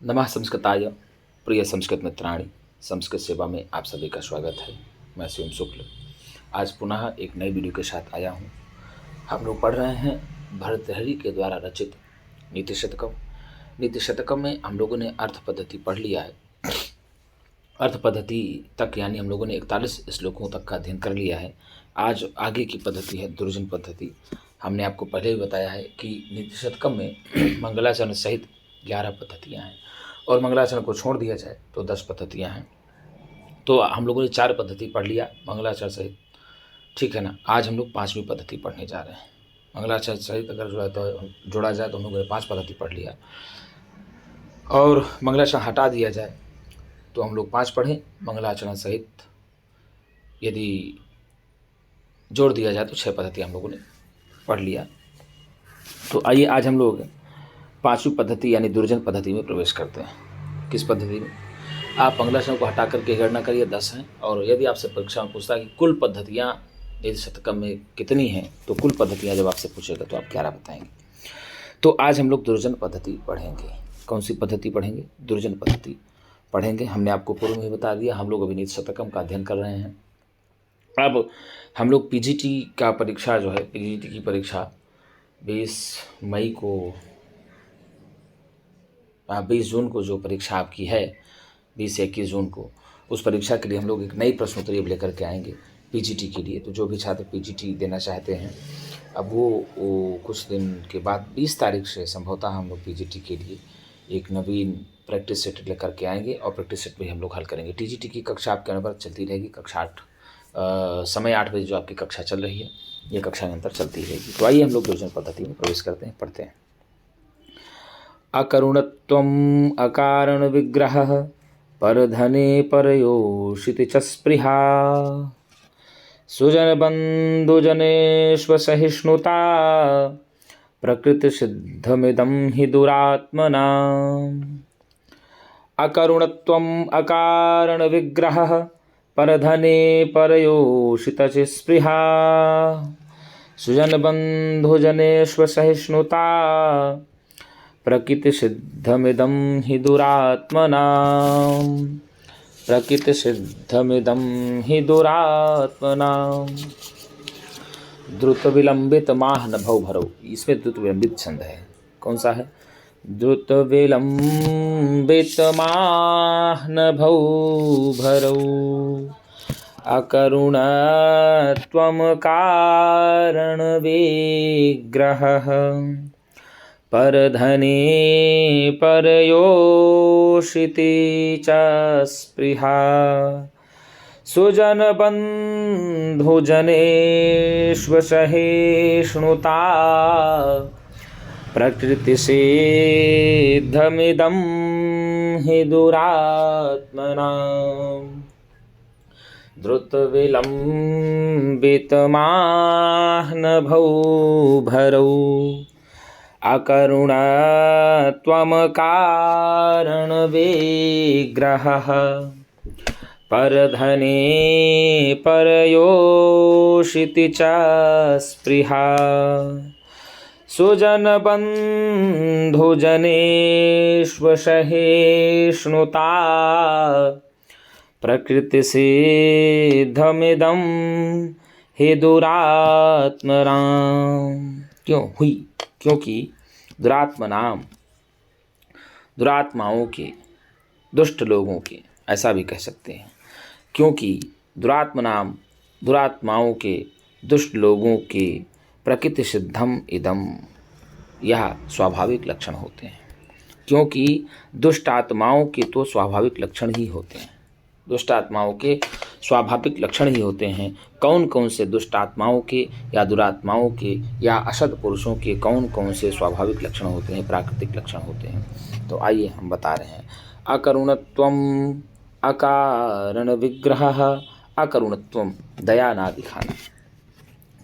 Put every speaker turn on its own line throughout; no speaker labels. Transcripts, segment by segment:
नमः संस्कृताय प्रिय संस्कृत मित्राणि। संस्कृत सेवा में आप सभी का स्वागत है। मैं शिवम शुक्ल आज पुनः एक नई वीडियो के साथ आया हूँ। हम लोग पढ़ रहे हैं भर्तृहरि के द्वारा रचित नीति शतकम। नीति शतकम में हम लोगों ने अर्थ पद्धति पढ़ लिया है। अर्थ पद्धति तक यानी हम लोगों ने 41 श्लोकों तक का अध्ययन कर लिया है। आज आगे की पद्धति है दुर्जन पद्धति। हमने आपको पहले भी बताया है कि नीति शतकम में मंगलाचरण सहित 11 पद्धतियाँ हैं और मंगलाचरण को छोड़ दिया जाए तो 10 पद्धतियाँ हैं। तो हम लोगों ने 4 पद्धति पढ़ लिया मंगलाचरण सहित, ठीक है ना। आज हम लोग 5वीं पद्धति पढ़ने जा रहे हैं। मंगलाचरण सहित अगर जोड़ा जाए तो हम लोगों ने 5 पद्धति पढ़ लिया और मंगलाचरण हटा दिया जाए तो हम लोग 5 पढ़ें। मंगलाचरण सहित यदि जोड़ दिया जाए तो 6 पद्धति हम लोगों ने पढ़ लिया। तो आइए आज हम लोग 5वीं पद्धति यानी दुर्जन पद्धति में प्रवेश करते हैं। किस पद्धति में? आप मंगलाचरण को हटा करके गणना करिए 10 हैं। और यदि आपसे परीक्षा में पूछता है कि कुल पद्धतियाँ नीति शतकम में कितनी हैं, तो कुल पद्धतियाँ जब आपसे पूछेगा तो आप 11 बताएंगे। तो आज हम लोग दुर्जन पद्धति पढ़ेंगे। कौन सी पद्धति पढ़ेंगे? दुर्जन पद्धति पढ़ेंगे। हमने आपको पूर्व में बता दिया, हम लोग अभी नीति शतकम का अध्ययन कर रहे हैं। अब हम लोग पीजीटी का परीक्षा जो है, पीजीटी की परीक्षा 20 जून को जो परीक्षा आपकी है, 20 से 21 जून को, उस परीक्षा के लिए हम लोग एक नई प्रश्नोत्तरी लेकर के आएंगे पीजीटी के लिए। तो जो भी छात्र पीजीटी देना चाहते हैं, अब वो कुछ दिन के बाद 20 तारीख से संभवतः हम लोग पीजीटी के लिए एक नवीन प्रैक्टिस सेट लेकर के आएंगे और प्रैक्टिस सेट में हम लोग हल करेंगे। टीजीटी की कक्षा आपके अनुभव चलती रहेगी। कक्षा 8 समय 8 बजे जो आपकी कक्षा चल रही है, ये कक्षा निरंतर चलती रहेगी। तो आइए हम लोग दुर्जन पद्धति में प्रवेश करते हैं, पढ़ते हैं। अकरुणत्वम् अकारण विग्रहः परधने परयोषिति च स्पृहा सुजनबन्धुजनेष्वसहिष्णुता प्रकृतिसिद्धमिदं हि दुरात्मनाम्। अकरुणत्वम् अकारण विग्रहः परधने परयोषित च स्पृहा सुजनबन्धुजनेष्वसहिष्णुता प्रकृतिसिद्धमिदं हि दुरात्मनाम्। प्रकृतिसिद्धमिदं हि दुरात्मनाम्। द्रुत विलंबित माह नभौ भरौ, इसमें द्रुत विलंबित छंद है। कौन सा है? द्रुत विलंबित माह नभौ भरौ अकरुणत्वम् कारण विग्रहः परधने परयोषिति च स्पृहा सुजनबन्धुजनेष्वसहिष्णुता प्रकृतिसिद्धमिदं हि दुरात्मनाम्। द्रुतविलम्बितमाह्नभौ भरौ अकरुणत्वम् कारणविग्रहः परधने परयोषिति च स्पृहा सुजनबन्धुजनेष्वसहिष्णुता प्रकृतिसिद्धमिदं हि दुरात्मनाम्। क्यों हुई? क्योंकि दुरात्मनाम, दुरात्माओं के, दुष्ट लोगों के, ऐसा भी कह सकते हैं। क्योंकि दुरात्मनाम, दुरात्माओं के, दुष्ट लोगों के प्रकृति सिद्धम इदम, यह स्वाभाविक लक्षण होते हैं। क्योंकि दुष्ट आत्माओं के तो स्वाभाविक लक्षण ही होते हैं। दुष्ट आत्माओं के स्वाभाविक लक्षण ही होते हैं। कौन कौन से दुष्ट आत्माओं के या दुरात्माओं के या असद पुरुषों के कौन कौन से स्वाभाविक लक्षण होते हैं, प्राकृतिक लक्षण होते हैं? तो आइए हम बता रहे हैं। अकरुणत्वम् अकारण विग्रहः। अकरुणत्वम्, दया ना दिखाना।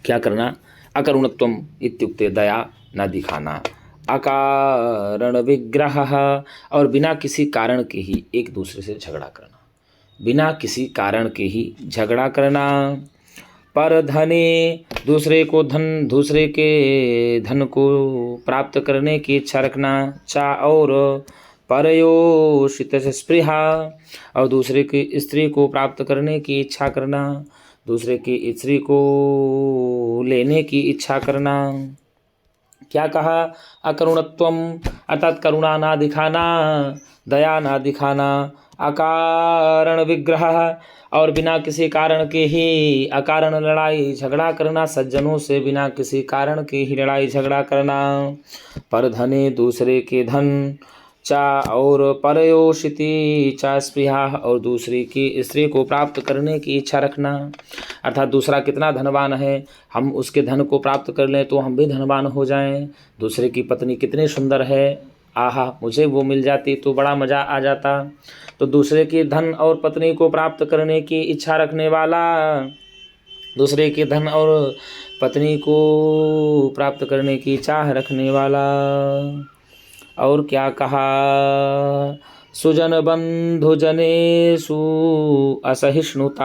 क्या करना? अकरुणत्वम् इत्युक्ते दया न दिखाना। अकारण विग्रहः, और बिना किसी कारण के ही एक दूसरे से झगड़ा करना। बिना किसी कारण के ही झगड़ा करना। पर धने, दूसरे के धन को प्राप्त करने की इच्छा रखना। चा, और परयोषित स्पृहा, और दूसरे की स्त्री को प्राप्त करने की इच्छा करना, दूसरे की स्त्री को लेने की इच्छा करना। क्या कहा? अकरुणत्वम अर्थात करुणा ना दिखाना, दया ना दिखाना, अकारण विग्रह और बिना किसी कारण के ही अकारण लड़ाई झगड़ा करना, सज्जनों से बिना किसी कारण के ही लड़ाई झगड़ा करना। पर धने दूसरे के धन चा और परयोषिति चा स्पृहा और दूसरी की स्त्री को प्राप्त करने की इच्छा रखना, अर्थात दूसरा कितना धनवान है, हम उसके धन को प्राप्त कर लें तो हम भी धनवान हो जाएं। दूसरे की पत्नी कितनी सुंदर है, आहा मुझे वो मिल जाती तो बड़ा मज़ा आ जाता। तो दूसरे के धन और पत्नी को प्राप्त करने की इच्छा रखने वाला, दूसरे के धन और पत्नी को प्राप्त करने की चाह रखने वाला। और क्या कहा? सुजन बंधु जनेषु असहिष्णुता,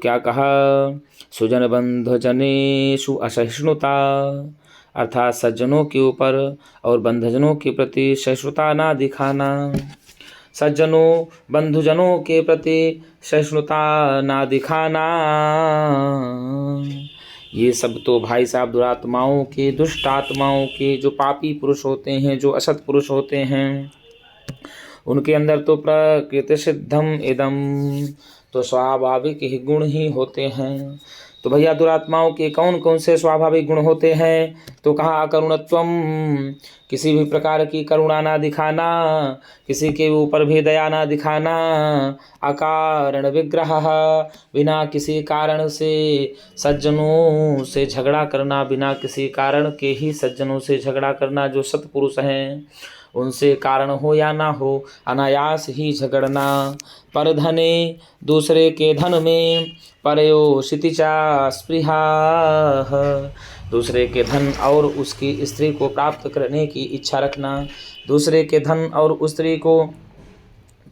क्या कहा? सुजन बंधु जनेषु असहिष्णुता, अर्थात सज्जनों के ऊपर और बंधुजनों के प्रति सहिष्णुता ना दिखाना, सज्जनों बंधुजनों के प्रति सहिष्णुता ना दिखाना। ये सब तो भाई साहब दुरात्माओं के, दुष्ट आत्माओं के, जो पापी पुरुष होते हैं, जो असत पुरुष होते हैं, उनके अंदर तो प्रकृति सिद्धम इदम, तो स्वाभाविक ही गुण ही होते हैं। तो भैया दुरात्माओं के कौन कौन से स्वाभाविक गुण होते हैं? तो कहा अकरुणत्वम, किसी भी प्रकार की करुणा ना दिखाना, किसी के ऊपर भी दया ना दिखाना, अकारण विग्रह, बिना किसी कारण से सज्जनों से झगड़ा करना, बिना किसी कारण के ही सज्जनों से झगड़ा करना, जो सत्पुरुष हैं उनसे कारण हो या ना हो अनायास ही झगड़ना। पर धने दूसरे के धन में, परयोषिति चा स्पृहा, दूसरे के धन और उसकी स्त्री को प्राप्त करने की इच्छा रखना, दूसरे के धन और उस स्त्री को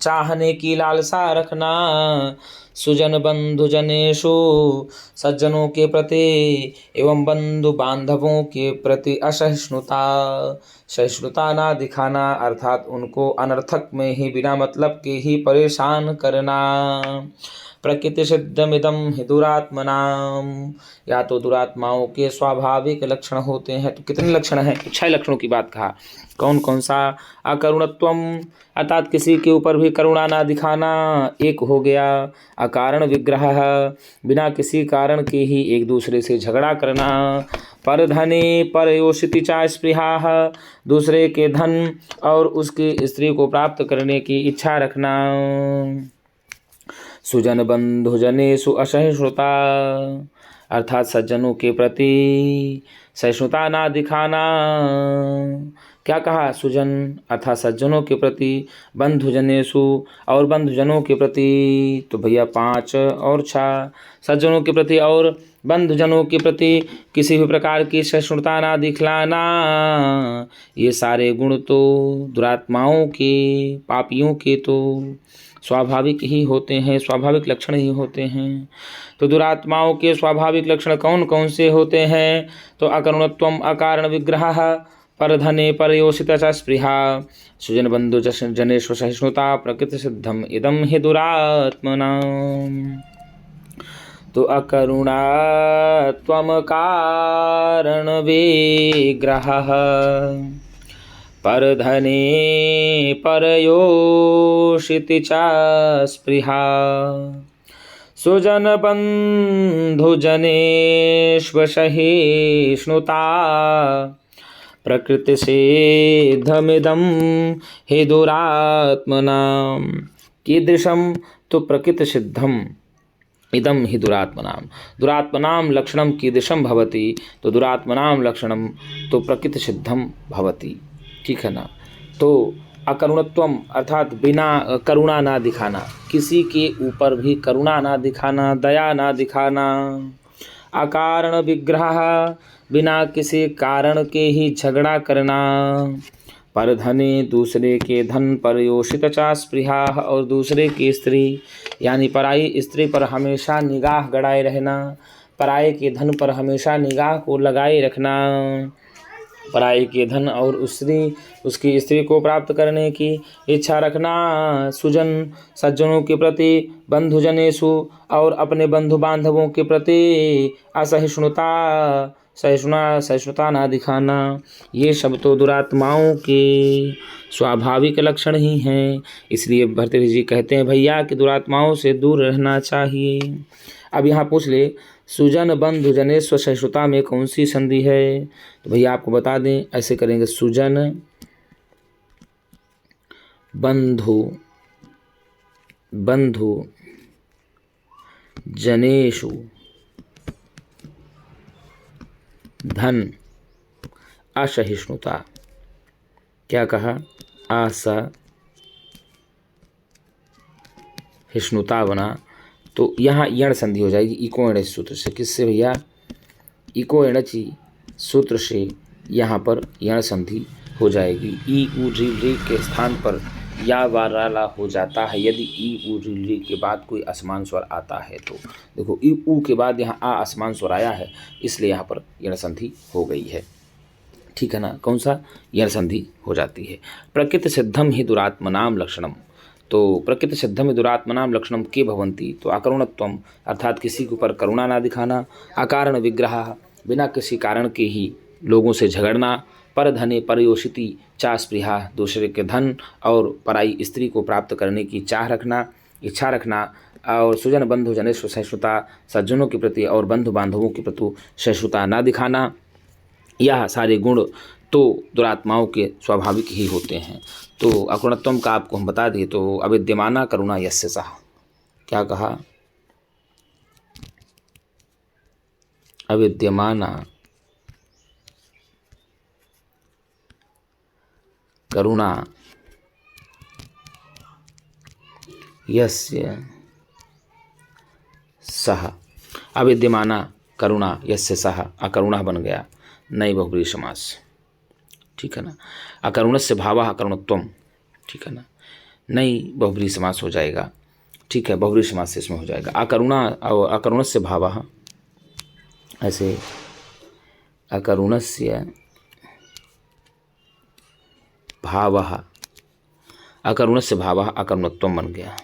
चाहने की लालसा रखना। सुजन बंधु जनेषु, सज्जनों के प्रति एवं बंधु बांधवों के प्रति असहिष्णुता, सहिष्णुता ना दिखाना, अर्थात उनको अनर्थक में ही बिना मतलब के ही परेशान करना। प्रकृति सिद्धमिदम हि दुरात्मनाम, या तो दुरात्माओं के स्वाभाविक लक्षण होते हैं। तो कितने लक्षण हैं? 6 लक्षणों की बात कहा। कौन कौन सा? अकरुणत्वम, अर्थात किसी के ऊपर भी करुणा ना दिखाना, एक हो गया। अकारण विग्रह, बिना किसी कारण के ही एक दूसरे से झगड़ा करना। पर धने परयोषिति चा स्पृहा, दूसरे के धन और उसकी स्त्री को प्राप्त करने की इच्छा रखना। सुजन बंधु जनेषु असहिष्णुता, अर्थात सज्जनों के प्रति सहिष्णुता ना दिखाना। क्या कहा? सुजन अर्थात सज्जनों के प्रति, बंधुजनेषु और बंधुजनों के प्रति, तो भैया 5 और 6, सज्जनों के प्रति और बंधुजनों के प्रति किसी भी प्रकार की सहिष्णुता ना दिखलाना। ये सारे गुण तो दुरात्माओं के, पापियों के तो स्वाभाविक ही होते हैं, स्वाभाविक लक्षण ही होते हैं। तो दुरात्माओं के स्वाभाविक लक्षण कौन कौन से होते हैं? तो अकरुणत्वम, अकारण विग्रह, परधने परयोषित च स्पृहा, सुजन बंधु जनेषु सहिष्णुता, प्रकृति सिद्धम इदम हि दुरात्मनाम्। तो अकरुणात्वम कारण विग्रहः, परधने परयोषिति च स्पृहा, सुजन बंधु जनेष्व सहिष्णुता, प्रकृति सिद्धमिदं हि दुरात्मनाम्। कीदृशं? तो प्रकृति सिद्धम इदम हि दुरात्मनाम, दुरात्मनाम लक्षणम कीदृशम भवति, तो दुरात्मनाम लक्षणम तो प्रकृति सिद्धम भवति। ठीक है ना? तो अकरुणत्वम अर्थात बिना करुणा ना दिखाना, किसी के ऊपर भी करुणा ना दिखाना, दया ना दिखाना। अकारण विग्रह, बिना किसी कारण के ही झगड़ा करना। परधने, दूसरे के धन, परयोषित च स्पृहा, और दूसरे की स्त्री यानी पराई स्त्री पर हमेशा निगाह गड़ाए रहना, पराये के धन पर हमेशा निगाह को लगाए रखना। पराई के धन और उसकी स्त्री को प्राप्त करने की इच्छा रखना, सुजन सज्जनों के प्रति, बंधुजनेषु और अपने बंधु बांधवों के प्रति सहिष्णुता ना दिखाना, ये सब तो दुरात्माओं के स्वाभाविक लक्षण ही हैं। इसलिए भर्तृहरि जी कहते हैं भैया कि दुरात्माओं से दूर रहना चाहिए। अब यहाँ पूछ ले, सुजन बंधु जनेश्वर सहिष्णुता में कौन सी संधि है? तो भैया आपको बता दें, ऐसे करेंगे, सुजन बंधु जनेषु धन असहिष्णुता। क्या कहा? असहिष्णुता बना, तो यहाँ यण संधि हो जाएगी इको एणच सूत्र से। किससे भैया? इको एणची सूत्र से यहाँ पर यण संधि हो जाएगी। ई उ री के स्थान पर या वाराला हो जाता है यदि ई उ री के बाद कोई असमान स्वर आता है तो। देखो ई उ के बाद यहाँ आ असमान स्वर आया है, इसलिए यहाँ पर यण संधि हो गई है। ठीक है ना? कौन सा? यण संधि हो जाती है। प्रकृति सिद्धम ही दुरात्मनाम लक्षणम, तो प्रकृति सिद्धम ही दुरात्मनाम लक्षणम के भवंती, तो अकरुणत्वम अर्थात किसी के ऊपर करुणा ना दिखाना, अकारण विग्रह बिना किसी कारण के ही लोगों से झगड़ना, पर धने परयोषिति चा स्पृहा दूसरे के धन और पराई स्त्री को प्राप्त करने की इच्छा रखना, और सुजन बंधु जनेश्वर सहिष्णुता सज्जनों के प्रति और बंधु बांधवों के प्रति सहिष्णुता ना दिखाना, यह सारे गुण तो दुरात्माओं के स्वाभाविक ही होते हैं। तो अकुणत्वम का आपको हम बता दिए। तो अविद्यमाना करुणा यस्य सह, क्या कहा? अविद्यमाना करुणा यस्य सह, अविद्यमाना करुणा यस्य सह, अकरुणा बन गया नई बहुब्रीहि समास। ठीक है ना? अकरुणस्य भावः अकरुणत्वम, ठीक है ना? नई बहुब्रीहि समास हो जाएगा। ठीक है, बहुब्रीहि समास से इसमें हो जाएगा अकरुणस्य भावः, ऐसे अकरुणस्य भावः अकरुणत्वम बन गया।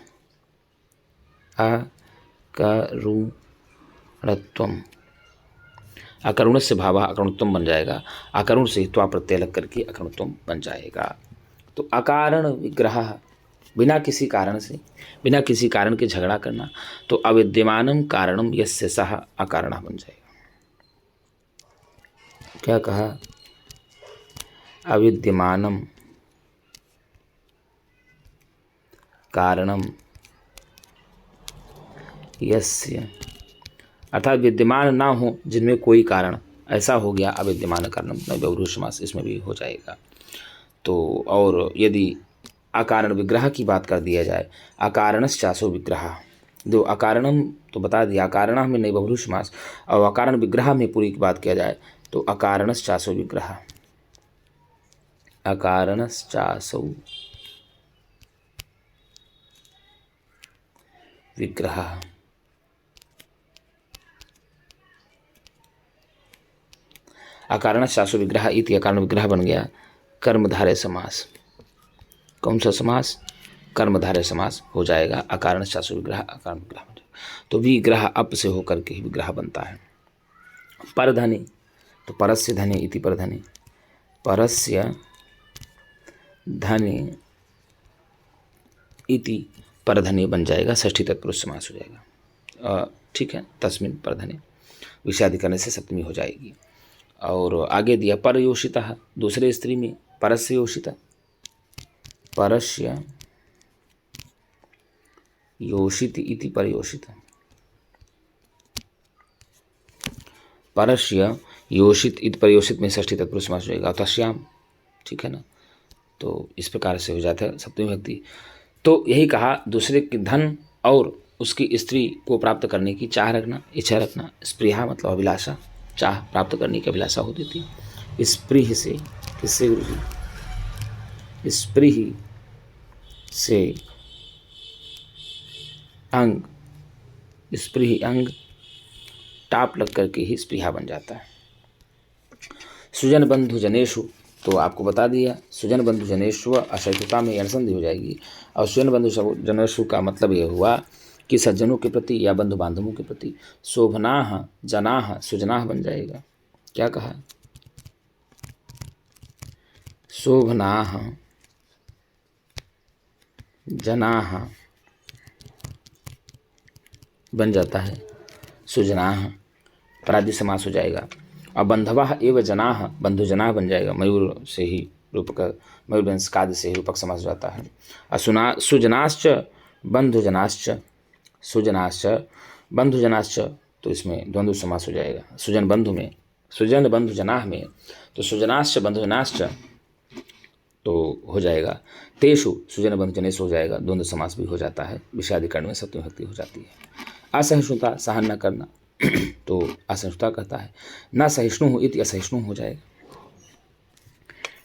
अकरुणस्य भावः अकरुणत्वम बन जाएगा। अकरुण से त्वा प्रत्यय लग करके अकरुणत्वम बन जाएगा। तो अकारण विग्रह, बिना किसी कारण के झगड़ा करना, तो अविद्यमानम कारणम यस्य सह अकारणः बन जाएगा। क्या कहा? अविद्यमानम कारणम यस्य, अर्थात विद्यमान ना हो जिनमें कोई कारण, ऐसा हो गया अविद्यमान कारणम, बहुब्रीहि समास इसमें भी हो जाएगा। तो और यदि अकारण विग्रह की बात कर दिया जाए, अकारणश्चासो विग्रह, जो अकारणम तो बता दिया, अकारणः में नई बहुब्रीहि समास, और अकारण विग्रह में पूरी की बात किया जाए तो अकारणश्चासो विग्रह, अकारणश्चासो विग्रह। अकारणश्चासो विग्रह इति अकारण विग्रह बन गया कर्मधारय समास। कौन सा समास? कर्मधारय समास हो जाएगा। अकारणश्चासो विग्रह अकारण विग्रह बन जाएगा। तो विग्रह अप से होकर के ही विग्रह बनता है। परधने, तो परस्य धने इति परधने, परस्य धने इति परधने बन जाएगा, षष्ठी तत्पुरुष समास हो जाएगा। ठीक है, तस्मिन् परधने विषादि करने से सप्तमी हो जाएगी। और आगे दिया परयोषितः, दूसरे स्त्री में परस्य योषिता, परस्य योषित इति परयोषित, परस्य योषित इति परयोषित में षष्ठी तत्पुरुष समास हो जाएगा। तस्याम, ठीक है ना? तो इस प्रकार से हो जाता है सप्तमी विभक्ति। तो यही कहा, दूसरे के धन और उसकी स्त्री को प्राप्त करने की चाह रखना, इच्छा रखना। स्पृहा मतलब अभिलाषा, चाह प्राप्त करने की अभिलाषा होती थी। स्पृह से, किससे गुरु जी? स्पृह से अंग, स्पृह अंग टाप लग करके ही स्पृहा बन जाता है। सुजन बंधु जनेषु, तो आपको बता दिया सुजन बंधु जनेषु असहिष्णुता में अनसंधि हो जाएगी। और सुजन बंधु जनेषु का मतलब ये हुआ कि सज्जनों के प्रति या बंधु बांधवों के प्रति। शोभनाः जनाः सुजनाः बन जाएगा। क्या कहा? शोभनाः जनाः बन जाता है, सुजनाः परादी समास हो जाएगा। और बंधवः एवं जनाः बंधुजनाः बन जाएगा, मयूर से ही रूपक, मयूर वंश काद से ही रूपक समास हो जाता है। असुना सुजनाश्च बंधुजनाश्च, सुजनाश्च बंधुजनाश्च, तो इसमें द्वंद्व समास हो जाएगा। सुजन बंधु में, सुजन बंधु जनाः में तो सुजनाश्च बंधुजनाश्च तो हो जाएगा। तेषु सुजन बंधु जनेषु हो जाएगा, द्वंद्व समास भी हो जाता है। विषयाधिकरण में सप्तमी विभक्ति हो जाती है। असहिष्णुता सहन न करना, तो असहिष्णुता कहता है। न सहिष्णु इति असहिष्णु हो जाएगा।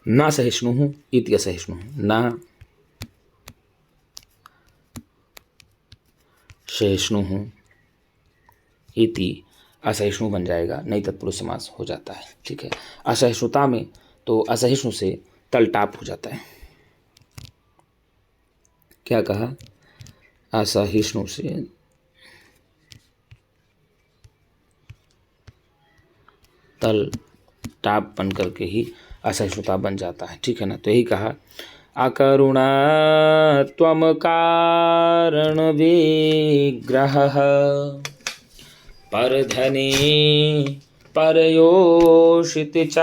न सहिष्णु इति असहिष्णु, न सहिष्णु इति असहिष्णु बन जाएगा, नहीं तत्पुरुष समास हो जाता है। ठीक है। असहिष्णुता में तो असहिष्णु से तलटाप हो जाता है। क्या कहा? असहिष्णु से तल टाप बन करके ही असहिष्णुता बन जाता है। ठीक है ना। तो यही कहा, अकरुणा त्वम कारण विग्रहः परधने परयोषिति च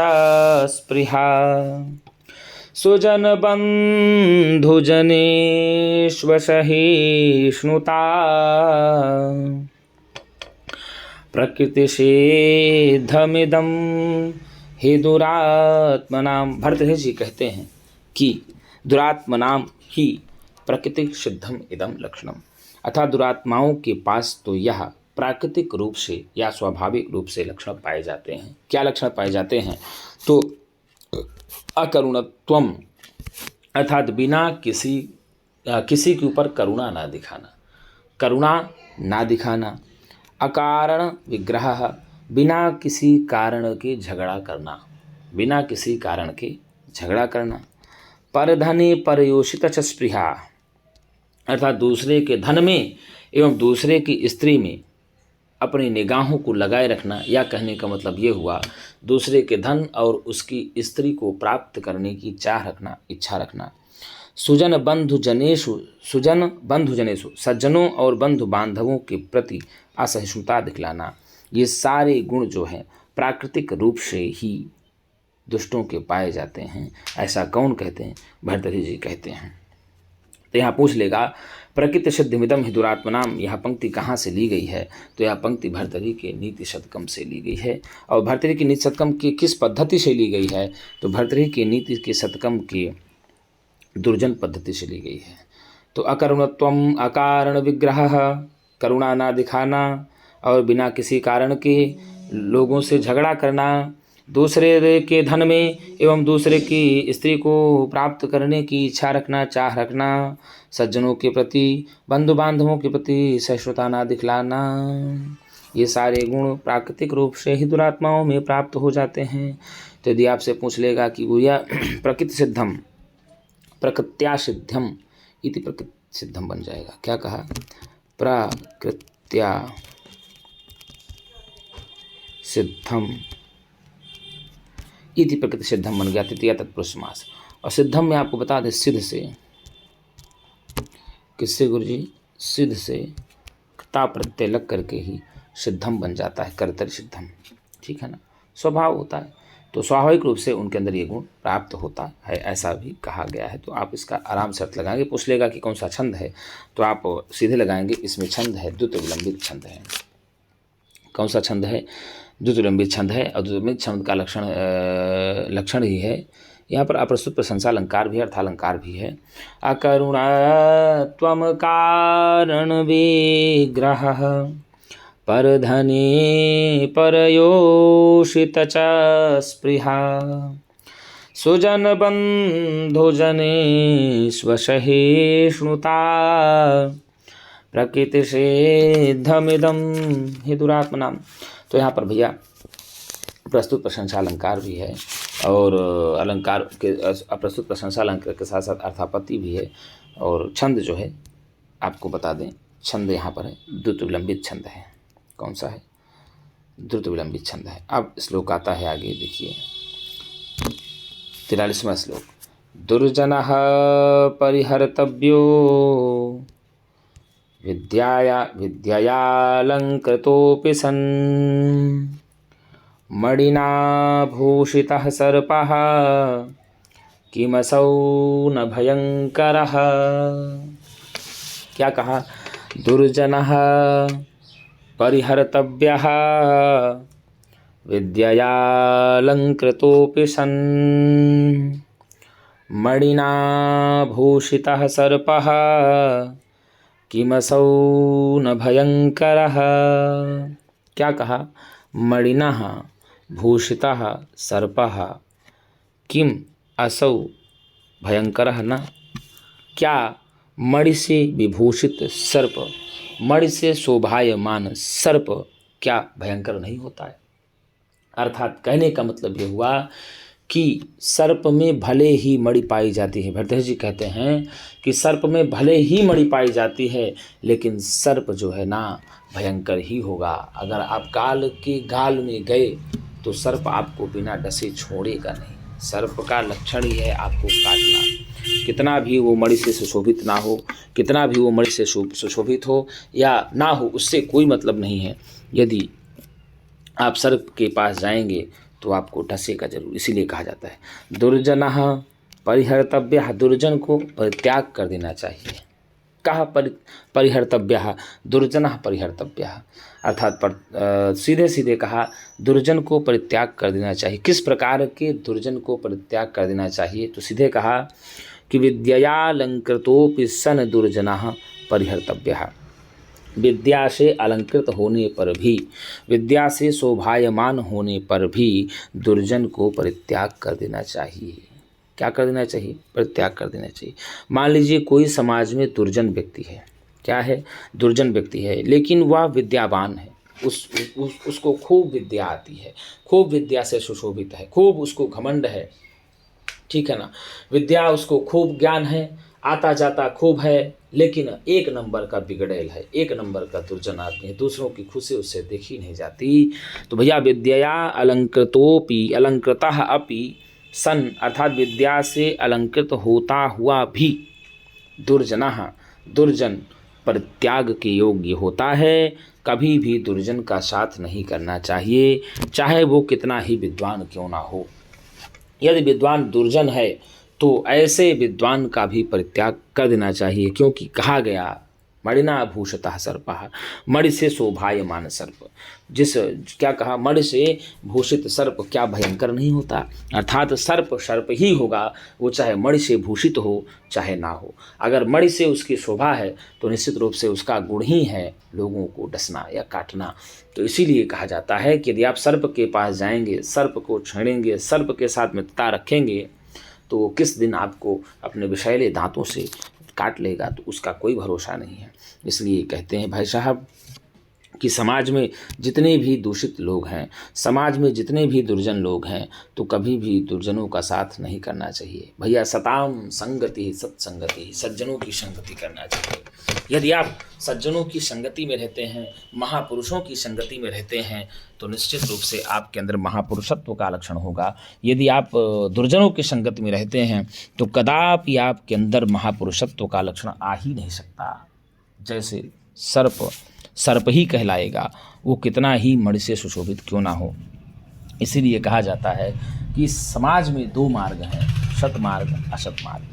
स्पृहा सुजन बंधुजनेष्वसहिष्णुता प्रकृतिषेधमिदं हि दुरात्मनाम। भरतहरि जी कहते हैं कि दुरात्मनाम ही प्रकृति सिद्धम इदम लक्षणम, अर्थात दुरात्माओं के पास तो यह प्राकृतिक रूप से या स्वाभाविक रूप से लक्षण पाए जाते हैं। क्या लक्षण पाए जाते हैं? तो अकरुणत्वम, अर्थात बिना किसी के ऊपर करुणा ना दिखाना, करुणा ना दिखाना। अकारण विग्रह, बिना किसी कारण के झगड़ा करना, बिना किसी कारण के झगड़ा करना। परधने परयोषित च स्पृहा, अर्थात दूसरे के धन में एवं दूसरे की स्त्री में अपनी निगाहों को लगाए रखना। या कहने का मतलब ये हुआ, दूसरे के धन और उसकी स्त्री को प्राप्त करने की चाह रखना, इच्छा रखना। सुजन बंधु जनेषु, सुजन बंधु जनेषु, सज्जनों और बंधु बांधवों के प्रति असहिष्णुता दिखलाना। ये सारे गुण जो हैं प्राकृतिक रूप से ही दुष्टों के पाए जाते हैं। ऐसा कौन कहते हैं? भर्तृहरि जी कहते हैं। तो यहाँ पूछ लेगा, प्रकृति सिद्धिमिदम हि दुरात्मनाम, यह पंक्ति कहाँ से ली गई है? तो यह पंक्ति भर्तृहरि के नीति शतकम से ली गई है। और भर्तृहरि की नीति शतकम की किस पद्धति से ली गई है? तो भर्तृहरि के नीति के शतकम की दुर्जन पद्धति से ली गई है। तो अकरुणत्वम अकारण विग्रह, करुणा ना दिखाना और बिना किसी कारण के लोगों से झगड़ा करना, दूसरे के धन में एवं दूसरे की स्त्री को प्राप्त करने की इच्छा रखना, चाह रखना, सज्जनों के प्रति बंधु बांधवों के प्रति सहिष्णुता ना दिखलाना, ये सारे गुण प्राकृतिक रूप से ही दुरात्माओं में प्राप्त हो जाते हैं। तो यदि आपसे पूछ लेगा कि गुया प्रकृति सिद्धम प्रकृत्या सिद्धम इति प्रकृति सिद्धम बन जाएगा। क्या कहा? प्रकृत्या सिद्धम इति प्रकृति सिद्धम बन गया, तृतीया तत्पुरुष समास। और सिद्धम में आपको बता दें, सिद्ध से, किससे गुरुजी? सिद्ध से ता प्रत्यय लग करके ही सिद्धम बन जाता है, कर्तरि सिद्धम। ठीक है ना, स्वभाव होता है, तो स्वाभाविक रूप से उनके अंदर ये गुण प्राप्त होता है, ऐसा भी कहा गया है। तो आप इसका आराम से अर्थ लगाएंगे। पूछ लेगा कि कौन सा छंद है, तो आप सीधे लगाएंगे, इसमें छंद है, द्वित विलंबित छंद है। कौन सा छंद है? द्वित विलंबित छंद है। और द्वित विलंबित छंद का लक्षण ही है यहाँ पर अप्रस्तुत प्रशंसा अलंकार भी है, अर्थालंकार भी है। अकरुणा त्वम कारण विग्रह परधने परयोषित च स्पृहा सुजन बंधुजनेष्वसहिष्णुता प्रकृति सिद्धमिदं हि दुरात्मनाम। तो यहाँ पर भैया प्रस्तुत प्रशंसा अलंकार भी है और अलंकार के प्रस्तुत प्रशंसा अलंकार के साथ साथ अर्थापत्ति भी है। और छंद जो है आपको बता दें, छंद यहाँ पर है द्रुत विलंबित छंद है। कौन सा है? द्रुत विलंबित छंद है। अब श्लोक आता है आगे, देखिए 43वां श्लोक। दुर्जनः परिहर्तव्यो विद्ययालंकृतोऽपि सन् मणिना भूषितः सर्पः किमसौ न भयंकरः। क्या कहा? दुर्जनः परिहर्तव्यः विद्ययालंकृतोऽपि सन् मणिना भूषितः सर्पः किमसौ न भयंकरः। क्या कहा? मणिना भूषितः सर्पः किम असौ भयंकरः न। क्या मणि से विभूषित सर्प, मणि से शोभायमान सर्प क्या भयंकर नहीं होता है? अर्थात कहने का मतलब ये हुआ कि सर्प में भले ही मणि पाई जाती है। भरतेश जी कहते हैं कि सर्प में भले ही मणि पाई जाती है, लेकिन सर्प जो है ना भयंकर ही होगा। अगर आप काल के गाल में गए तो सर्प आपको बिना डसे छोड़ेगा नहीं। सर्प का लक्षण ही है आपको काटना। कितना भी वो मणि से सुशोभित ना हो, कितना भी वो मणि से सुशोभित हो या ना हो, उससे कोई मतलब नहीं है। यदि आप सर्प के पास जाएंगे तो आपको डसेगा जरूर। इसीलिए कहा जाता है दुर्जनः परिहर्तव्यः, दुर्जन को परित्याग कर देना चाहिए। कहा परिहर्तव्यः, दुर्जनः परिहर्तव्यः, अर्थात सीधे सीधे कहा दुर्जन को परित्याग कर देना चाहिए। किस प्रकार के दुर्जन को परित्याग कर देना चाहिए? तो सीधे कहा कि विद्ययालंकृतोऽपि सन् दुर्जनः परिहर्तव्यः। विद्या से अलंकृत होने पर भी, विद्या से शोभायमान होने पर भी दुर्जन को परित्याग कर देना चाहिए। क्या कर देना चाहिए? परित्याग कर देना चाहिए। मान लीजिए कोई समाज में दुर्जन व्यक्ति है। क्या है? दुर्जन व्यक्ति है, लेकिन वह विद्यावान है। उसको खूब विद्या आती है, खूब विद्या से सुशोभित है, खूब उसको घमंड है, ठीक है ना। विद्या उसको खूब ज्ञान है, आता जाता खूब है, लेकिन एक नंबर का बिगड़ेल है, एक नंबर का दुर्जन आदमी है। दूसरों की खुशी उससे देखी नहीं जाती। तो भैया विद्या अलंकृतोपि अलंकृतः अपि सन, अर्थात विद्या से अलंकृत होता हुआ भी दुर्जनः, दुर्जन परित्याग के योग्य होता है। कभी भी दुर्जन का साथ नहीं करना चाहिए, चाहे वो कितना ही विद्वान क्यों ना हो। यदि विद्वान दुर्जन है तो ऐसे विद्वान का भी परित्याग कर देना चाहिए, क्योंकि कहा गया मणिना भूषितः सर्पः, मणि से शोभायमान सर्प। क्या कहा? मणि से भूषित सर्प क्या भयंकर नहीं होता? अर्थात सर्प सर्प ही होगा, वो चाहे मणि से भूषित हो चाहे ना हो। अगर मणि से उसकी शोभा है तो निश्चित रूप से उसका गुण ही है लोगों को डसना या काटना। तो इसीलिए कहा जाता है कि यदि आप सर्प के पास जाएंगे, सर्प को छेड़ेंगे, सर्प के साथ मित्रता रखेंगे, तो किस दिन आपको अपने विषैले दांतों से काट लेगा, तो उसका कोई भरोसा नहीं है। इसलिए कहते हैं भाई साहब कि समाज में जितने भी दूषित लोग हैं, समाज में जितने भी दुर्जन लोग हैं, तो कभी भी दुर्जनों का साथ नहीं करना चाहिए। भैया सताम संगति सत्संगति, सज्जनों की संगति करना चाहिए। यदि आप सज्जनों की संगति में रहते हैं, महापुरुषों की संगति में रहते हैं, तो निश्चित रूप से आपके अंदर महापुरुषत्व का लक्षण होगा। यदि आप दुर्जनों की संगति में रहते हैं तो कदापि आपके अंदर महापुरुषत्व का लक्षण आ ही नहीं सकता। जैसे सर्प ही कहलाएगा, वो कितना ही मणि से सुशोभित क्यों ना हो। इसीलिए कहा जाता है कि समाज में दो मार्ग हैं, सतमार्ग असत मार्ग,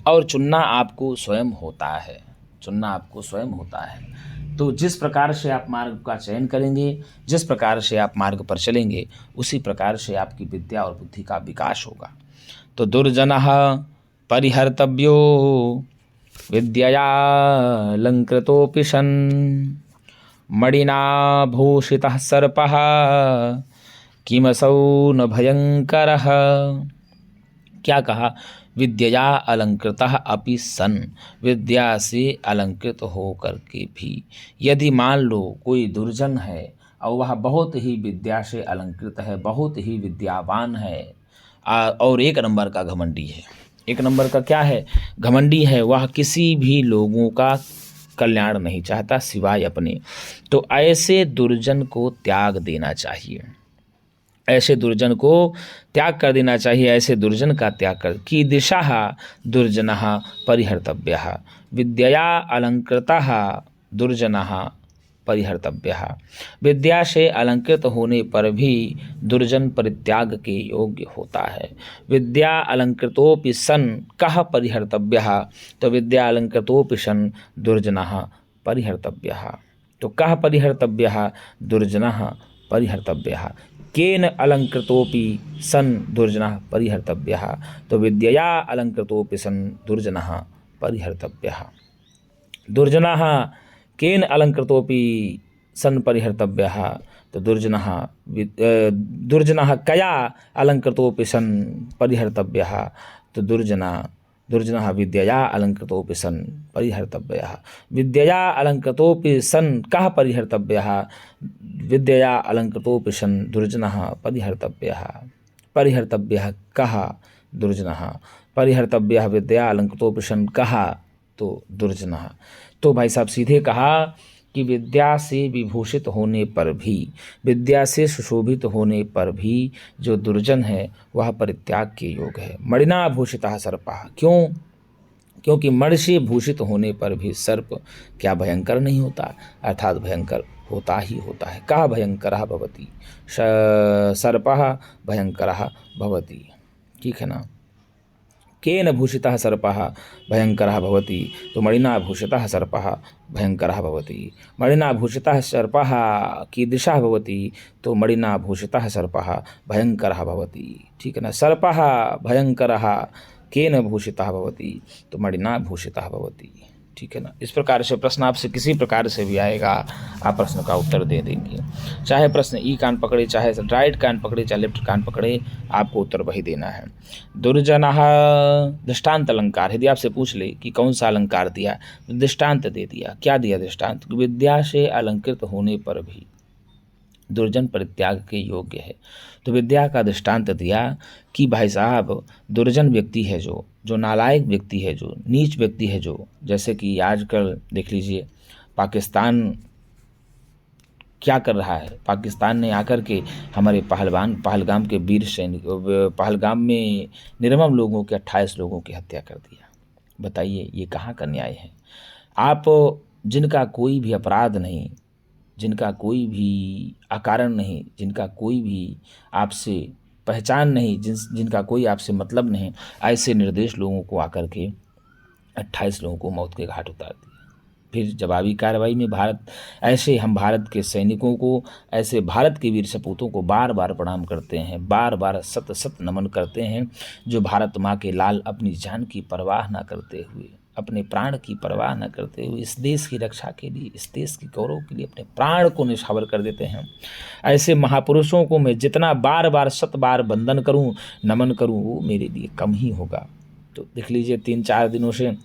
और चुनना आपको स्वयं होता है, चुनना आपको स्वयं होता है। तो जिस प्रकार से आप मार्ग का चयन करेंगे, जिस प्रकार से आप मार्ग पर चलेंगे, उसी प्रकार से आपकी विद्या और बुद्धि का विकास होगा। तो दुर्जनः परिहर्तव्यो विद्ययालंकृतोऽपि सन् मणिना भूषितः सर्पः किमसौ न भयंकरः। क्या कहा? विद्या अलंकृतः अपि सन्, विद्या से अलंकृत होकर के भी यदि मान लो कोई दुर्जन है और वह बहुत ही विद्या से अलंकृत है, बहुत ही विद्यावान है। और एक नंबर का घमंडी है। एक नंबर का क्या है? घमंडी है। वह किसी भी लोगों का कल्याण नहीं चाहता सिवाय अपने। तो ऐसे दुर्जन को त्याग देना चाहिए, ऐसे दुर्जन को त्याग कर देना चाहिए। ऐसे दुर्जन का त्याग कर की दिशा दुर्जनः परिहर्तव्यः विद्यया अलंकृतः दुर्जनः परिहर्तव्यः। विद्या से अलंकृत होने पर भी दुर्जन परित्याग के योग्य होता है। विद्या अलंकृतोपि सन कः परिहर्तव्यः, तो विद्या अलंकृतोपि सन दुर्जनः परिहर्तव्यः। तो कः परिहर्तव्यः? दुर्जनः परिहर्तव्यः। केन अलंकृतोपि सन दुर्जनः परिहर्तव्यः, तो विद्यया अलंकृतोपि सन दुर्जनः परिहर्तव्यः। दुर्जनः केन अलंकृतोपि सन परिहर्तव्यः, तो दुर्जनः कया अलंकृतोपि सन परिहर्तव्यः, तो दुर्जनः विद्यया अलंकृतोपि सन परिहर्तव्यः। विद्यया अलंकृतोपि सन कः परिहर्तव्यः? विद्यया अलंकृतोपि सन दुर्जनः परिहर्तव्यः। परिहर्तव्यः कः? दुर्जनः। परिहर्तव्यः विद्या अलंकृतोपि सन कः? तो दुर्जनः। तो भाई साहब सीधे कहा कि विद्या से विभूषित होने पर भी, विद्या से सुशोभित होने पर भी जो दुर्जन है वह परित्याग के योग्य है। मणिना भूषितः सर्पः। क्यों? क्योंकि मणि से भूषित होने पर भी सर्प क्या भयंकर नहीं होता, अर्थात भयंकर होता ही होता है। कः भयंकरः भवति? सर्पः भयंकरः भवति। ठीक है ना। केन भूषितः सर्पः भयंकरः भवति, तो मणिना भूषितः सर्पः भयंकरः भवति। मणिना भूषितः सर्पः कीदृशः भवति, तो मणिना भूषितः सर्पः भयंकरः भवति। ठीक है ना। सर्पः भयंकरः केन भूषितः भवति, तो मणिना भूषितः भवति। ठीक है ना। इस प्रकार से प्रश्न आपसे किसी प्रकार से भी आएगा, आप प्रश्न का उत्तर दे देंगे। चाहे प्रश्न ई कान पकड़े, चाहे राइट कान पकड़े, चाहे लेफ्ट कान पकड़े, आपको उत्तर वही देना है। दुर्जनः दृष्टांत अलंकार। यदि आपसे पूछ ले कि कौन सा अलंकार दिया, दृष्टांत दे दिया। क्या दिया दृष्टांत? विद्या से अलंकृत होने पर भी दुर्जन परित्याग के योग्य है। तो विद्या का दृष्टांत दिया कि भाई साहब दुर्जन व्यक्ति है, जो नालायक व्यक्ति है, जो नीच व्यक्ति है, जो जैसे कि आजकल देख लीजिए पाकिस्तान क्या कर रहा है। पाकिस्तान ने आकर के हमारे पहलगाम के वीर सैनिक, पहलगाम में निर्मम लोगों के 28 लोगों की हत्या कर दिया। बताइए ये कहाँ का न्याय है? आप जिनका कोई भी अपराध नहीं, जिनका कोई भी अकारण नहीं, जिनका कोई भी आपसे पहचान नहीं, जिनका कोई आपसे मतलब नहीं, ऐसे निर्दोष लोगों को आकर के 28 लोगों को मौत के घाट उतार दिया। फिर जवाबी कार्रवाई में हम भारत के सैनिकों को, ऐसे भारत के वीर सपूतों को बार बार प्रणाम करते हैं, बार बार सत सत नमन करते हैं, जो भारत माँ के लाल अपनी जान की परवाह न करते हुए, अपने प्राण की परवाह न करते हुए इस देश की रक्षा के लिए, इस देश की गौरव के लिए अपने प्राण को निछावर कर देते हैं। ऐसे महापुरुषों को मैं जितना बार बार 100 बार वंदन करूं, नमन करूं, वो मेरे लिए कम ही होगा। तो देख लीजिए 3-4 दिनों से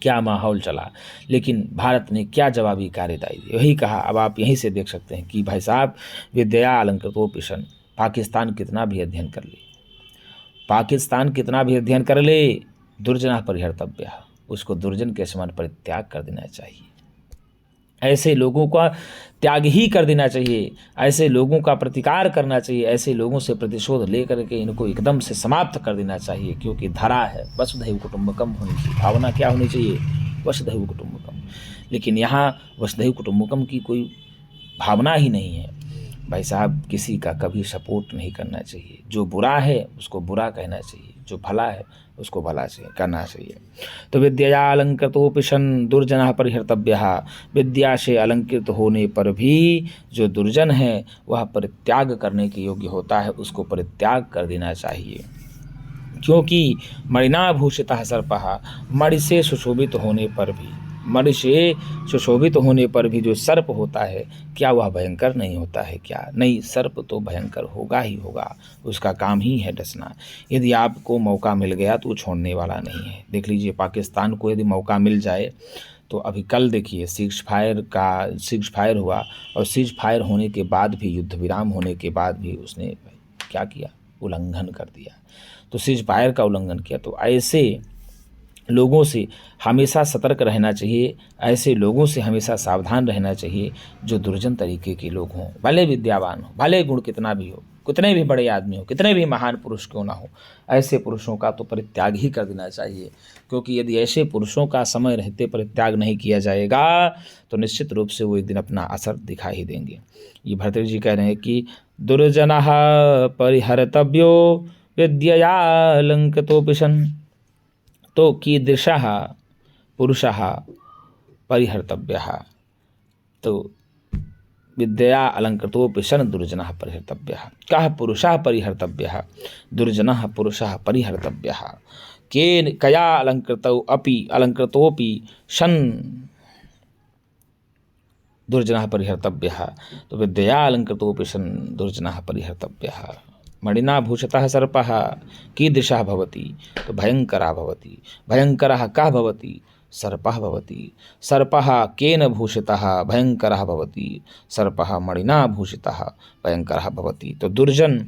क्या माहौल चला, लेकिन भारत ने क्या जवाबी कार्यवाही दी, वही कहा। अब आप यहीं से देख सकते हैं कि भाई साहब विद्या अलंकृतोपिशन, पाकिस्तान कितना भी अध्ययन कर ले, पाकिस्तान कितना भी अध्ययन कर ले, दुर्जनः परिहर्तव्यः, उसको दुर्जन के समान परित्याग कर देना चाहिए। ऐसे लोगों का त्याग ही कर देना चाहिए, ऐसे लोगों का प्रतिकार करना चाहिए, ऐसे लोगों से प्रतिशोध लेकर के इनको एकदम से समाप्त कर देना चाहिए। क्योंकि धरा है वसुधैव कुटुंबकम होनी चाहिए, भावना क्या होनी चाहिए? वसुधैव कुटुंबकम। लेकिन यहाँ वसुधैव कुटुंबकम की कोई भावना ही नहीं है। भाई साहब किसी का कभी सपोर्ट नहीं करना चाहिए। जो बुरा है उसको बुरा कहना चाहिए, जो भला है उसको भला से करना चाहिए। तो विद्या अलंकृतोपिशन दुर्जनः परिहर्तव्यः, विद्या से अलंकृत होने पर भी जो दुर्जन है वह परित्याग करने के योग्य होता है, उसको परित्याग कर देना चाहिए। क्योंकि मणिना भूषितः सर्पः, मणि से सुशोभित होने पर भी, मणि से सुशोभित होने पर भी जो सर्प होता है क्या वह भयंकर नहीं होता है? क्या नहीं, सर्प तो भयंकर होगा ही होगा, उसका काम ही है डसना। यदि आपको मौका मिल गया तो वो छोड़ने वाला नहीं है। देख लीजिए पाकिस्तान को यदि मौका मिल जाए तो अभी कल देखिए सीज फायर हुआ, और सीज फायर होने के बाद भी, युद्ध विराम होने के बाद भी उसने क्या किया, उल्लंघन कर दिया। तो सीज फायर का उल्लंघन किया। तो ऐसे लोगों से हमेशा सतर्क रहना चाहिए, ऐसे लोगों से हमेशा सावधान रहना चाहिए जो दुर्जन तरीके के लोग हों, भले विद्यावान हो, भले गुण कितना भी हो, कितने भी बड़े आदमी हो, कितने भी महान पुरुष क्यों ना हो, ऐसे पुरुषों का तो परित्याग ही कर देना चाहिए। क्योंकि यदि ऐसे पुरुषों का समय रहते परित्याग नहीं किया जाएगा तो निश्चित रूप से वो एक दिन अपना असर दिखा ही देंगे। ये भर्तृहरि जी कह रहे हैं कि दुर्जनः परिहर्तव्यो विद्यया अलंकृतोऽपिशन्, तो कीदृशः पुरुषः परिहर्तव्यः, तो विद्या अलंकृतोऽपिशन् दुर्जनः परिहर्तव्यः। कः पुरुषः परिहर्तव्यः, दुर्जनः पुरुषः परिहर्तव्यः। केन कया अलंकृतोऽपि शन दुर्जनः परिहर्तव्यः, तो विद्या अलंकृतोऽपि शन दुर्जनः परिहर्तव्यः। मणिना भूषितः सर्पः कीदृशः भवति, तो भयंकरः भवति। भयंकरः कः भवति, सर्पः भवति। सर्पः केन भूषितः, भयंकरः भवति। सर्पः मणिना भूषितः भयंकरः भवति। तो दुर्जन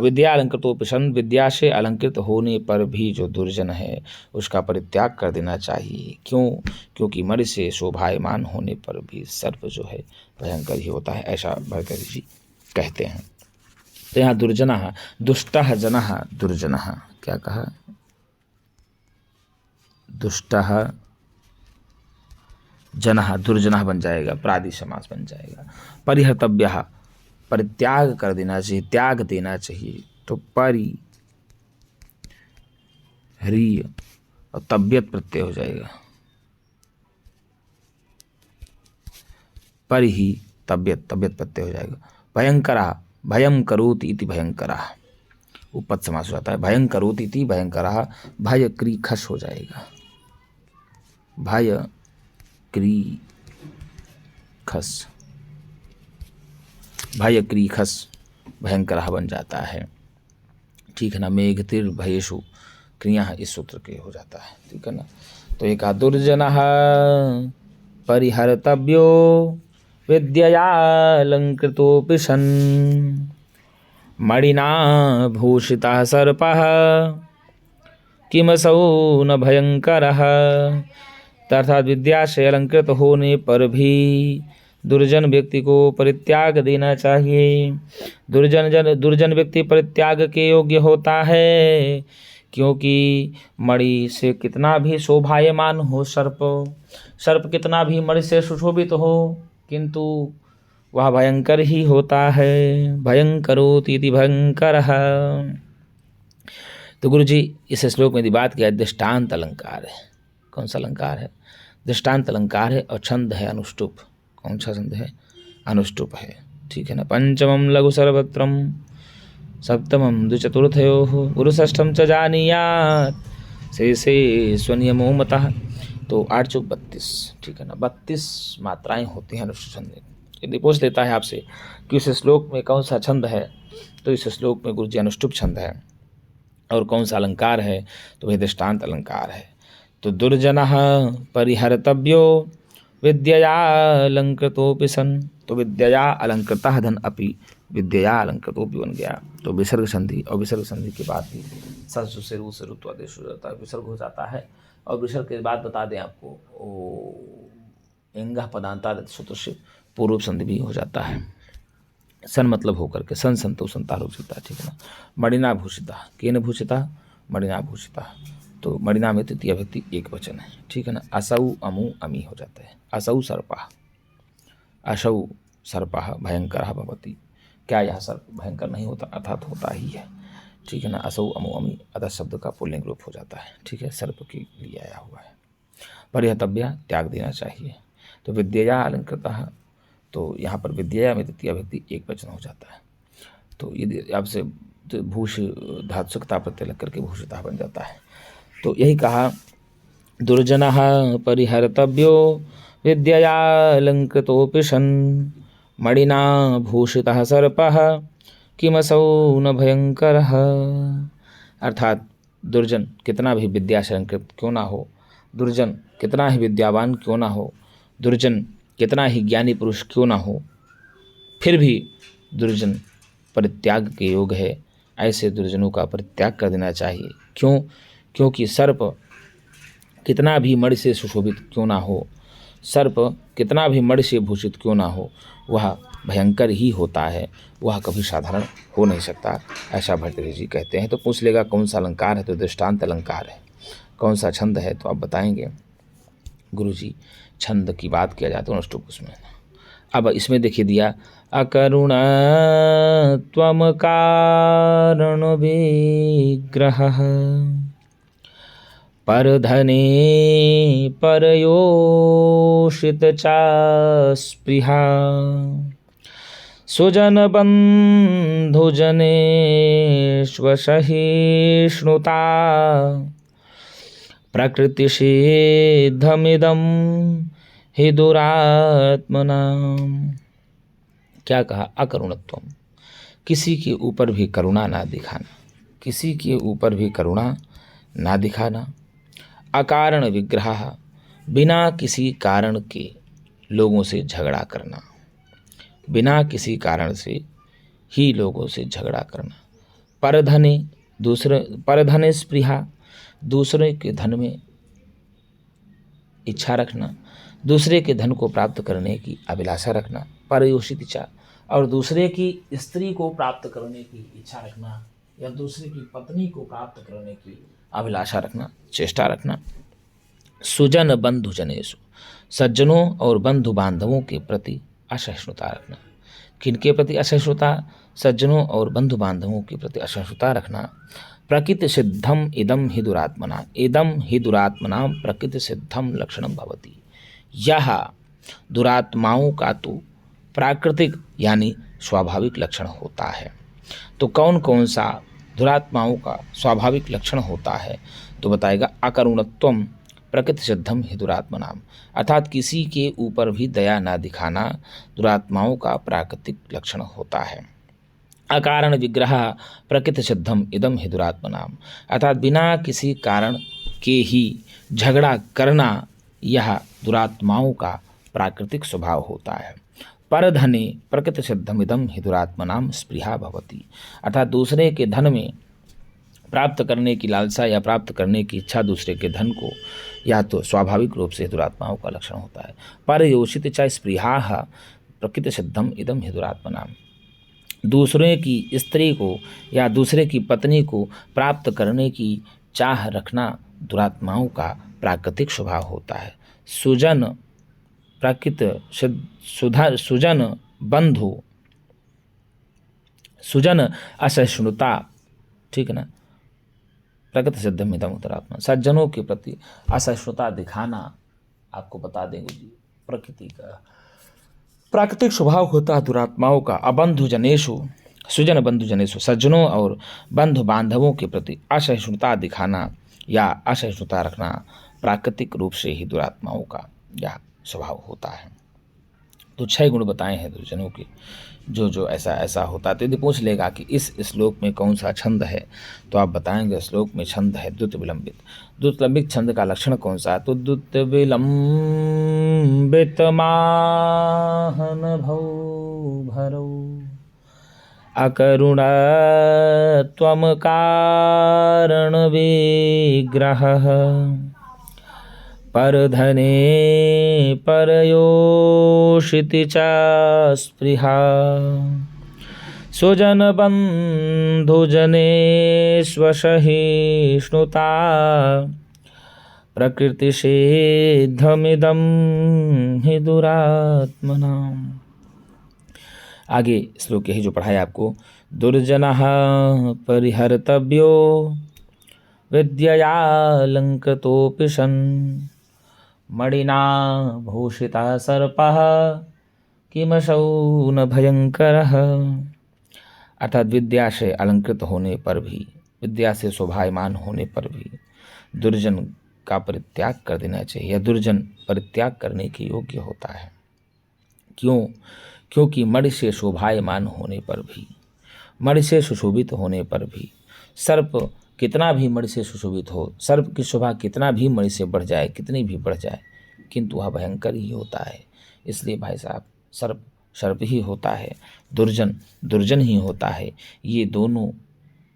विद्या अलंकृतोऽपि सन्, विद्या से अलंकृत होने पर भी जो दुर्जन है उसका परित्याग कर देना चाहिए। क्यों? क्योंकि मणि से शोभायमान होने पर भी सर्प जो है भयंकर ही होता है, ऐसा भर्तृहरि जी कहते हैं। तो यहाँ दुर्जनः, दुष्टः जनः दुर्जनः, क्या कहा, दुष्टः जनः दुर्जनः बन जाएगा, प्रादि समास बन जाएगा। परिहर्तव्यः, परित्याग कर देना चाहिए, त्याग देना चाहिए। तो परि हरि और तबियत प्रत्यय हो जाएगा, परि ही तबियत प्रत्यय हो जाएगा। भयंकरः, भयं करोति इति भयंकरः, उपपद समास हो जाता है। भयं करोति इति भयंकरः, भय क्री खस हो जाएगा, भय क्री खस, भय क्री खस भयंकरः बन जाता है। ठीक है ना। मेघतिर भयेषु क्रिया इस सूत्र के हो जाता है। ठीक है ना। तो एक दुर्जनः परिहर्तव्यो विद्यया अलंकृतोऽपि सन्, मणिना भूषितः सर्पः किमसौ न भयंकरः। अर्थात विद्या से अलंकृत होने पर भी दुर्जन व्यक्ति को परित्याग देना चाहिए। दुर्जन व्यक्ति परित्याग के योग्य होता है, क्योंकि मणि से कितना भी शोभायमान हो सर्प कितना भी मणि से सुशोभित हो, किंतु वह भयंकर ही होता है। भयंकरोति इति भयंकरः। तो गुरु जी इस श्लोक में बात किया दृष्टांत अलंकार है। कौन सा अलंकार है? दृष्टांत अलंकार है। और छंद है अनुष्टुप। कौन सा छंद है? अनुष्टुप है। ठीक है ना। पंचमं लघु सर्वत्रम, सप्तमं द्विचतुर्थयोः, गुरुषष्ठम च जानीयात् शेषे स्वनियमो मतः। तो 8 चौक 32। ठीक है ना। 32 मात्राएं होती हैं अनुष्टुप छंद में। यदि पूछ लेता है आपसे कि इस श्लोक में कौन सा छंद है, तो इस श्लोक में गुरु जी अनुष्टुप छंद है। और कौन सा अलंकार है? तो वह दृष्टांत अलंकार है। तो दुर्जनः परिहर्तव्यो विद्यया अलंकृतोऽपि सन्, तो विद्यया अलंकृतः धन अपि विद्यया अलंकृतोऽपि बन गया। तो विसर्ग संधि, और विसर्ग संधि के बाद भी सस से रू से ऋतु आदेश हो जाता है, विसर्ग हो जाता है। और विसर्ग के बाद बता दें आपको इंगः पदांतात् सूत्र से पूर्व संधि भी हो जाता है। सन मतलब होकर के, सन संतो संतारूप चलता है। ठीक है ना। मणिना भूषिता, केन भूषिता? मणिना भूषिता। तो मणिना में तृतीय व्यक्ति एक वचन है। ठीक है ना। असौ अमु अमी हो जाता है। असौ सर्पः, असौ सर्पः भयंकरः भवति। क्या यह सर्प भयंकर नहीं होता? अर्थात होता ही है। ठीक है ना। असौ अमु अमी अतः शब्द का पुल्लिंग रूप हो जाता है। ठीक है। सर्प के लिए आया हुआ है। परिहर्तव्य, त्याग देना चाहिए। तो विद्यया अलंकृतः, तो यहाँ पर विद्या में तृतीय व्यक्ति एक वचन हो जाता है। तो यदि आपसे भूष धातुकता प्रत्यय लग करके भूषिता बन जाता है। तो यही कहा दुर्जनः परिहर्तव्यो विद्यया अलंकृतोऽपि सन्, मणिना भूषितः सर्पः किमसौ न भयंकरः। अर्थात दुर्जन कितना भी विद्या से अलंकृत क्यों ना हो, दुर्जन कितना ही विद्यावान क्यों ना हो, दुर्जन कितना ही ज्ञानी पुरुष क्यों ना हो, फिर भी दुर्जन परित्याग के योग है। ऐसे दुर्जनों का परित्याग कर देना चाहिए। क्यों? क्योंकि सर्प कितना भी मणि से सुशोभित क्यों ना हो, सर्प कितना भी मणि से भूषित क्यों ना हो, वह भयंकर ही होता है, वह कभी साधारण हो नहीं सकता, ऐसा भर्तृहरि जी कहते हैं। तो पूछ लेगा कौन सा अलंकार है, तो दृष्टांत अलंकार है। कौन सा छंद है, तो आप बताएंगे। गुरुजी छंद की बात किया जाता है अनुष्टुप में। अब इसमें देखिए दिया, अकरुण त्वम कारण विग्रह परधने परयोषित चा स्पृहा सुजन बंधुजनेष्वसहिष्णुता प्रकृतिसिद्धमिदं हि दुरात्मनाम्। क्या कहा? अकरुणत्वम, किसी के ऊपर भी करुणा ना दिखाना, किसी के ऊपर भी करुणा ना दिखाना। अकारण विग्रह, बिना किसी कारण के लोगों से झगड़ा करना, बिना किसी कारण से ही लोगों से झगड़ा करना। परधने, दूसरे परधने स्पृहा, दूसरे के धन में इच्छा रखना, दूसरे के धन को प्राप्त करने की अभिलाषा रखना। परयोषित इच्छा, और दूसरे की स्त्री को प्राप्त करने की इच्छा रखना, या दूसरे की पत्नी को प्राप्त करने की अभिलाषा रखना, चेष्टा रखना। सुजन बंधु जनेषु, सज्जनों और बंधु बांधवों के प्रति असहिष्णुता रखना। किनके प्रति असहिष्णुता? सज्जनों और बंधु बांधवों के प्रति असहिष्णुता रखना। प्रकृति सिद्धम इदम हि दुरात्मना, इदम हि दुरात्मना प्रकृति सिद्धम लक्षणम भवति। यह दुरात्माओं का तो प्राकृतिक यानी स्वाभाविक लक्षण होता है। तो कौन कौन सा दुरात्माओं का स्वाभाविक लक्षण होता है? तो बताएगा, अकरुणत्वम प्रकृति सिद्धम हि दुरात्मनाम, अर्थात किसी के ऊपर भी दया ना दिखाना दुरात्माओं का प्राकृतिक लक्षण होता है। अकारण विग्रह प्रकृति सिद्धम इदम हि दुरात्मनाम, अर्थात बिना किसी कारण के ही झगड़ा करना यह दुरात्माओं का प्राकृतिक स्वभाव होता है। परधने प्रकृति सिद्धम इदम हि दुरात्मनाम स्पृहा भवति, अर्थात दूसरे के धन में प्राप्त करने की लालसा या प्राप्त करने की इच्छा दूसरे के धन को या तो स्वाभाविक रूप से दुरात्माओं का लक्षण होता है। परयोषित च स्पृहा प्रकृति सिद्धम इदम हि दुरात्मनाम, दूसरे की स्त्री को या दूसरे की पत्नी को प्राप्त करने की चाह रखना दुरात्माओं का प्राकृतिक स्वभाव होता है। सुजन प्रकृति सुधा, सुजन बंधु, सुजन असहिष्णुता, ठीक है ना, प्रकृति सिद्धम इदम दुरात्मा, सज्जनों के प्रति असहिष्णुता दिखाना आपको बता देंगे जी प्रकृति का प्राकृतिक स्वभाव होता है दुरात्माओं का। अबंधु जनेषु, सुजन बंधु जनेषु, सज्जनों और बंधु बांधवों के प्रति असहिष्णुता दिखाना या असहिष्णुता रखना प्राकृतिक रूप से ही दुरात्माओं का यह स्वभाव होता है। तो 6 गुण बताए हैं दुर्जनों के, जो जो ऐसा ऐसा होता है। तो यदि पूछ लेगा कि इस श्लोक में कौन सा छंद है, तो आप बताएंगे श्लोक में छंद है द्युत विलंबित। द्युत विलंबित छंद का लक्षण कौन सा है? तो द्युत विलंबित माहन भौ भरौ अकरुण त्वम कारण विग्रह परधने परयोषिति च स्पृहा सुजन बंधुजनेष्वसहिष्णुता प्रकृतिसिद्धमिदं हि दुरात्मनाम्। आगे श्लोक यही जो पढ़ाया आपको, दुर्जनः परिहर्तव्यो विद्ययालंकृतोऽपि सन् मणिना भूषिता सर्पः किमसौ न भयंकरः, अर्थात विद्या से अलंकृत होने पर भी, विद्या से शोभायमान होने पर भी दुर्जन का परित्याग कर देना चाहिए, या दुर्जन परित्याग करने के योग्य होता है। क्यों? क्योंकि मणि से शोभायमान होने पर भी, मणि से सुशोभित होने पर भी सर्प कितना भी मणि से सुशोभित हो, सर्प की शोभा कितना भी मणि से बढ़ जाए, कितनी भी बढ़ जाए, किंतु वह भयंकर ही होता है। इसलिए भाई साहब, सर्प सर्प ही होता है, दुर्जन दुर्जन ही होता है। ये दोनों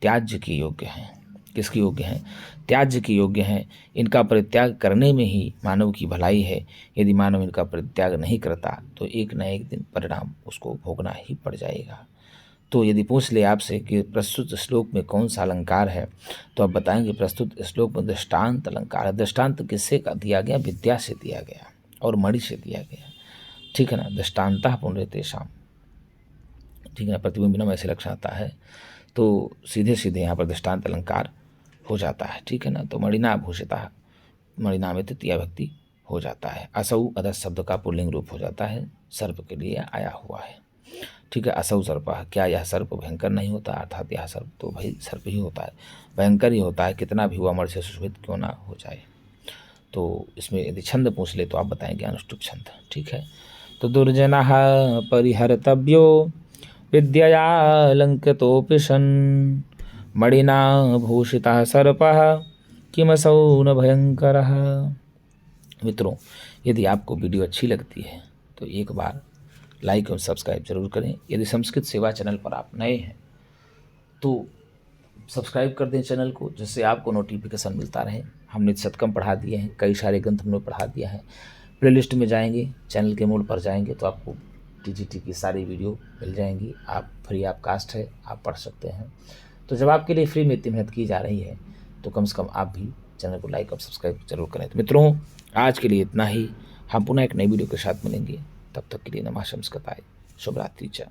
त्याज्य के योग्य हैं। किसके योग्य हैं? त्याज्य के योग्य हैं। इनका परित्याग करने में ही मानव की भलाई है। यदि मानव इनका परित्याग नहीं करता तो एक न एक दिन परिणाम उसको भोगना ही पड़ जाएगा। तो यदि पूछ ले आपसे कि प्रस्तुत श्लोक में कौन सा अलंकार है, तो आप बताएंगे प्रस्तुत श्लोक में दृष्टांत अलंकार है। दृष्टांत किससे का दिया गया? विद्या से दिया गया और मणि से दिया गया। ठीक है ना। दृष्टांतः पुनरेतेषाम्, ठीक है ना, प्रतिबिंबिनम ऐसे लक्षण आता है, तो सीधे सीधे यहाँ पर दृष्टांत अलंकार हो जाता है। ठीक है ना। तो मणिना भूषिता, मणिना में तृतीया भक्ति हो जाता है। असौ अदस शब्द का पुल्लिंग रूप हो जाता है, सर्प के लिए आया हुआ है। ठीक है। असौ सर्पः, क्या यह सर्प भयंकर नहीं होता? अर्थात यह सर्प तो भाई सर्प ही होता है, भयंकर ही होता है, कितना भी हुआ मणि से सुशोभित क्यों ना हो जाए। तो इसमें यदि छंद पूछ ले तो आप बताएंगे अनुष्टुप छंद। ठीक है। तो दुर्जनः परिहर्तव्यो विद्यया अलंकृतोऽपि सन्, मणिना भूषितः सर्पः किमसौ न भयंकरः। मित्रों, यदि आपको वीडियो अच्छी लगती है तो एक बार लाइक और सब्सक्राइब जरूर करें। यदि संस्कृत सेवा चैनल पर आप नए हैं तो सब्सक्राइब कर दें चैनल को, जिससे आपको नोटिफिकेशन मिलता रहे। हमने शतकम पढ़ा दिए हैं, कई सारे ग्रंथ हमने पढ़ा दिया है। प्लेलिस्ट में जाएंगे, चैनल के मोड पर जाएंगे तो आपको टीजीटी की सारी वीडियो मिल जाएंगी। आप फ्री ऑफ कास्ट है, आप पढ़ सकते हैं। तो जब आपके लिए फ्री में इतनी मेहनत की जा रही है तो कम से कम आप भी चैनल को लाइक और सब्सक्राइब जरूर करें। तो मित्रों, आज के लिए इतना ही। हम पुनः एक नई वीडियो के साथ मिलेंगे। तब तक के लिए नमः शमस्कृताय, शुभ रात्रि च।